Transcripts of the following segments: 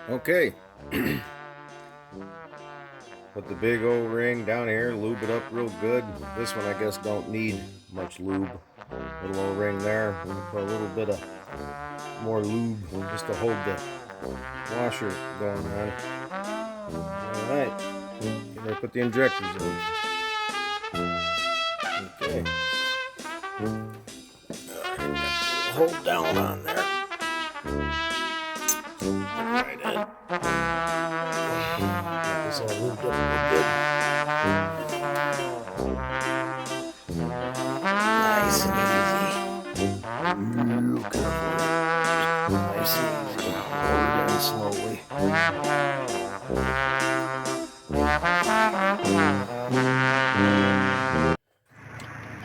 Okay. Put the big O-ring down here, lube it up real good. This one I guess don't need much lube. Little O-ring there. We can put a little bit of more lube just to hold the washer going on. Alright. Gonna put the injectors in. Okay. Hold down on there. Right in. Get this all lubed up real good. Nice and easy. Real careful. Nice and easy. Lower down slowly.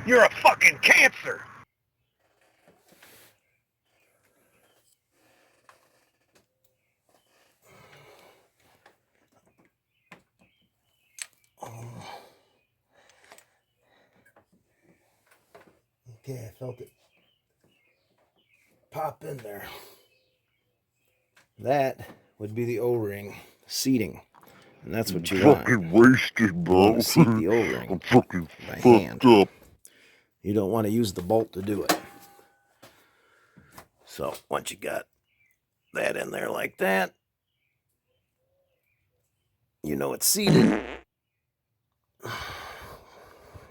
You're a fucking cancer! Okay, I felt it pop in there. That would be the O-ring seating. And that's what you want. Fucking wasted, bro. You want to seat the O-ring I'm fucking by fucked hand. up. You don't want to use the bolt to do it. So once you got that in there like that, you know it's seated.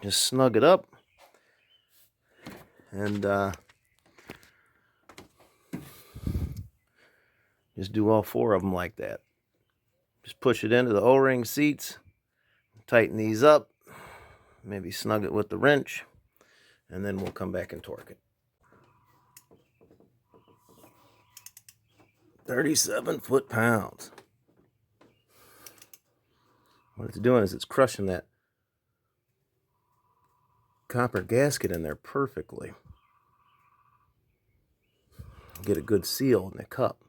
Just snug it up. And just do all four of them like that. Just push it into the O-ring seats. Tighten these up. Maybe snug it with the wrench. And then we'll come back and torque it. 37 foot-pounds. What it's doing is it's crushing that copper gasket in there perfectly. Get a good seal in the cup.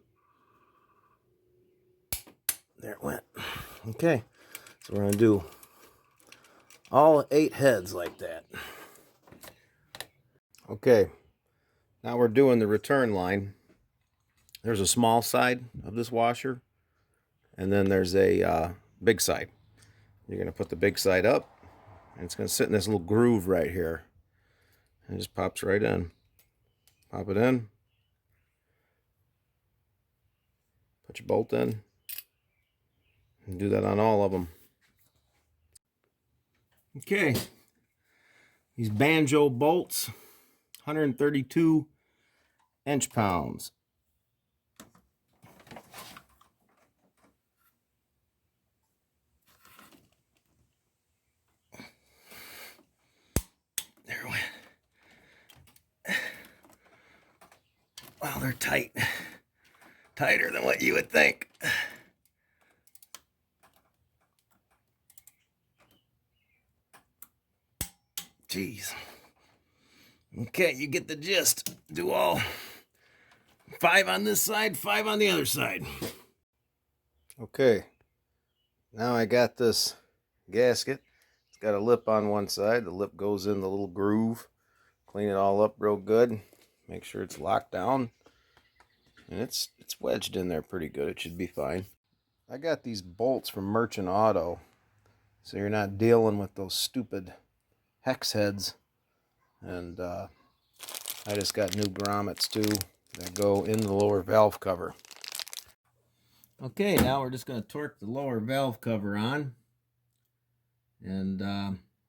There it went. Okay, so we're going to do all 8 heads like that. Okay, now we're doing the return line. There's a small side of this washer, and then there's a big side. You're going to put the big side up, and it's going to sit in this little groove right here. And it just pops right in. Pop it in. Put your bolt in. And do that on all of them. Okay. These banjo bolts, 132 inch-pounds. There it went. Wow, they're tight. Tighter than what you would think. Jeez. Okay, you get the gist. Do all 5 on this side, 5 on the other side. Okay. Now I got this gasket. It's got a lip on one side. The lip goes in the little groove. Clean it all up real good. Make sure it's locked down. And it's wedged in there pretty good. It should be fine. I got these bolts from Merchant Auto, so you're not dealing with those stupid hex heads. And I just got new grommets too that go in the lower valve cover. Okay, now we're just going to torque the lower valve cover on. And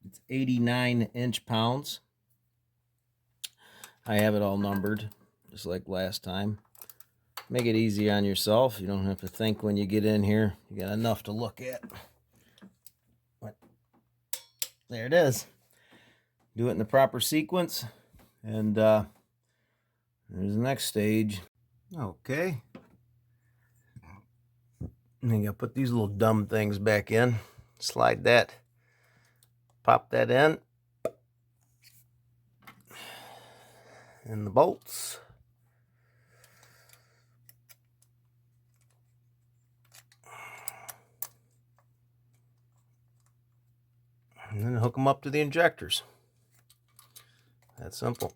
it's 89 inch-pounds. I have it all numbered, just like last time. Make it easy on yourself. You don't have to think when you get in here. You got enough to look at. But there it is. Do it in the proper sequence. And there's the next stage. Okay. And then you gotta put these little dumb things back in. Slide that. Pop that in. And the bolts. And then hook them up to the injectors. That's simple.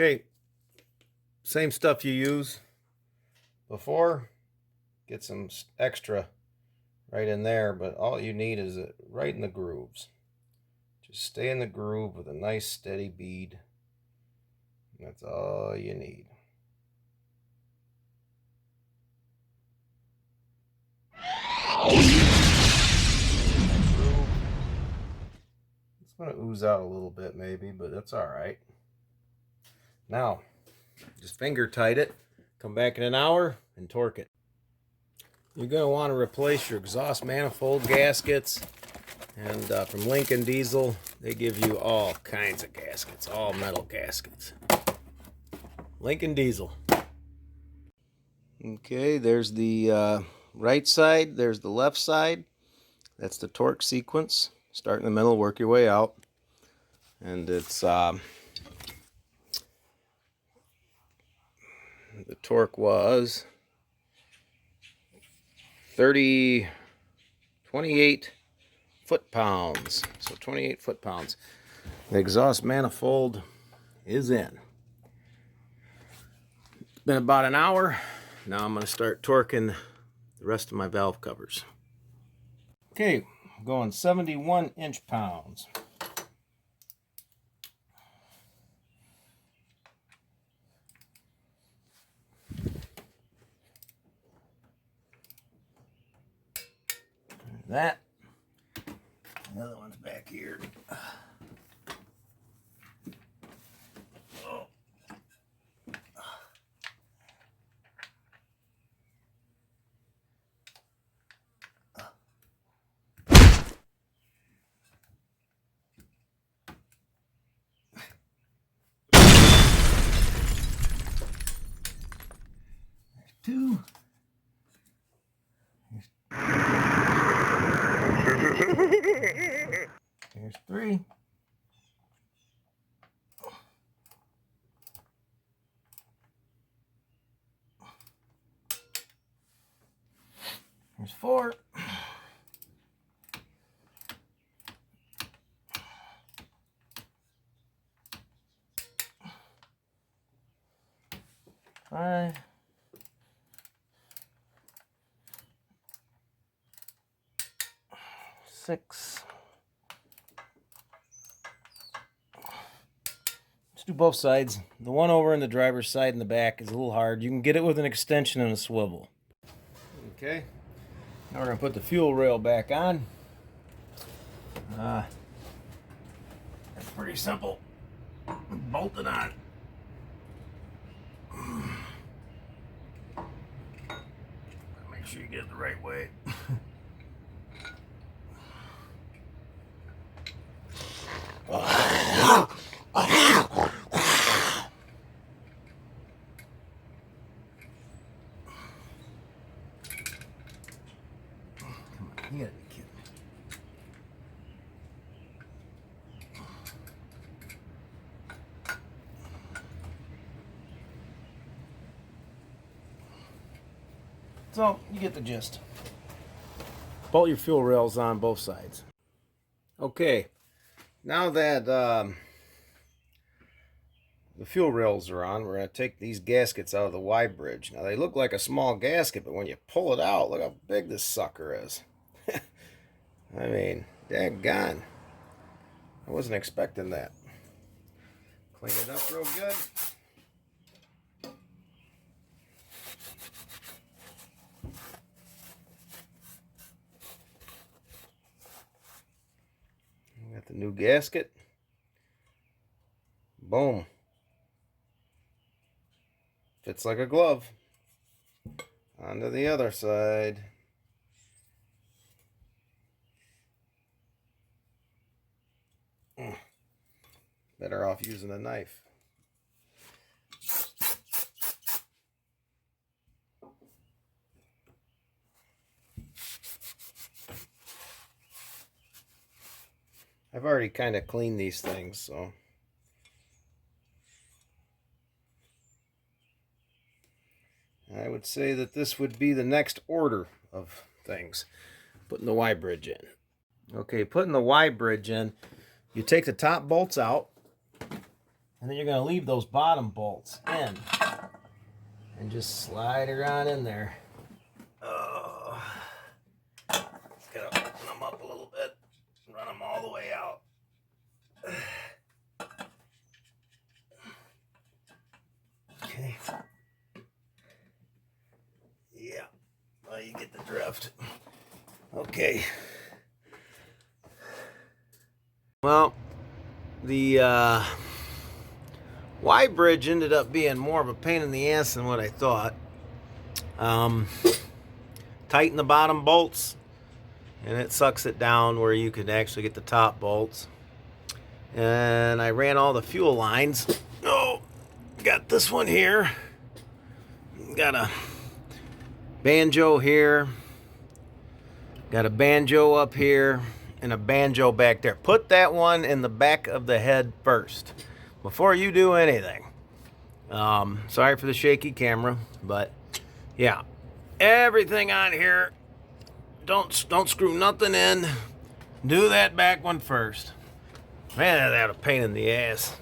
Okay, same stuff you use before, get some extra right in there, but all you need is it right in the grooves. Just stay in the groove with a nice steady bead. That's all you need. It's going to ooze out a little bit maybe, but that's all right. Now, just finger tight it, come back in an hour, and torque it. You're going to want to replace your exhaust manifold gaskets. And from Lincoln Diesel, they give you all kinds of gaskets, all metal gaskets. Lincoln Diesel. Okay, there's the right side, there's the left side. That's the torque sequence. Start in the middle, work your way out. And it's the torque was 28 foot-pounds. So 28 foot-pounds. The exhaust manifold is in. It's been about an hour. Now I'm going to start torquing the rest of my valve covers. Okay, I'm going 71 inch-pounds. That. Another one's back here. Oh. There's two. There's three. There's four. Five. Six. Let's do both sides. The one over in the driver's side in the back is a little hard. You can get it with an extension and a swivel. Okay. Now we're going to put the fuel rail back on. That's pretty simple. Bolt it on. Make sure you get it the right way. You gotta be kidding me. So, you get the gist. Bolt your fuel rails on both sides. Okay, now that the fuel rails are on, we're going to take these gaskets out of the Y bridge. Now, they look like a small gasket, but when you pull it out, look how big this sucker is. I mean, daggone. I wasn't expecting that. Clean it up real good. Got the new gasket. Boom. Fits like a glove. Onto the other side. Better off using a knife. I've already kind of cleaned these things, so I would say that this would be the next order of things. Putting the Y bridge in. Okay, putting the Y bridge in, you take the top bolts out, and then you're going to leave those bottom bolts in. and just slide her on in there. Oh, gotta open them up a little bit, run them all the way out. Okay. Yeah, well, you get the drift. Okay. Well, the Y bridge ended up being more of a pain in the ass than what I thought. Tighten the bottom bolts, and it sucks it down where you could actually get the top bolts. And I ran all the fuel lines. Oh, got this one here. Got a banjo here. Got a banjo up here and a banjo back there. Put that one in the back of the head first before you do anything. Sorry for the shaky camera, but yeah, everything on here. Don't screw nothing in. Do that back one first. Man, that's a pain in the ass.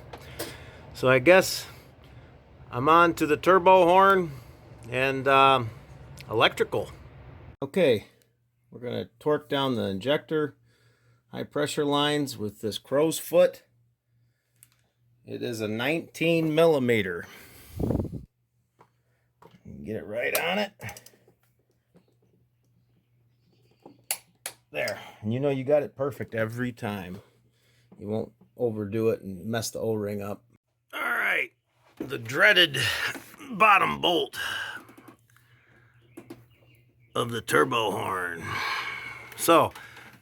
So I guess I'm on to the turbo horn and electrical. Okay, we're gonna torque down the injector high pressure lines with this crow's foot. It is a 19 millimeter. Get it right on it. There, and you know you got it perfect every time. You won't overdo it and mess the O-ring up. All right, the dreaded bottom bolt of the turbo horn. So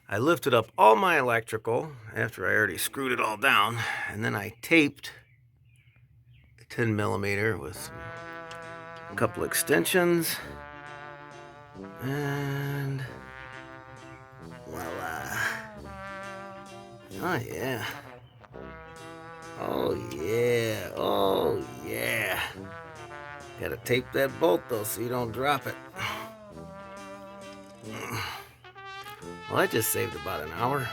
I lifted up all my electrical after I already screwed it all down, and then I taped the 10 millimeter with a couple extensions, and voila. Oh yeah. Oh yeah. Oh yeah. Gotta tape that bolt though so you don't drop it. Well, I just saved about an hour.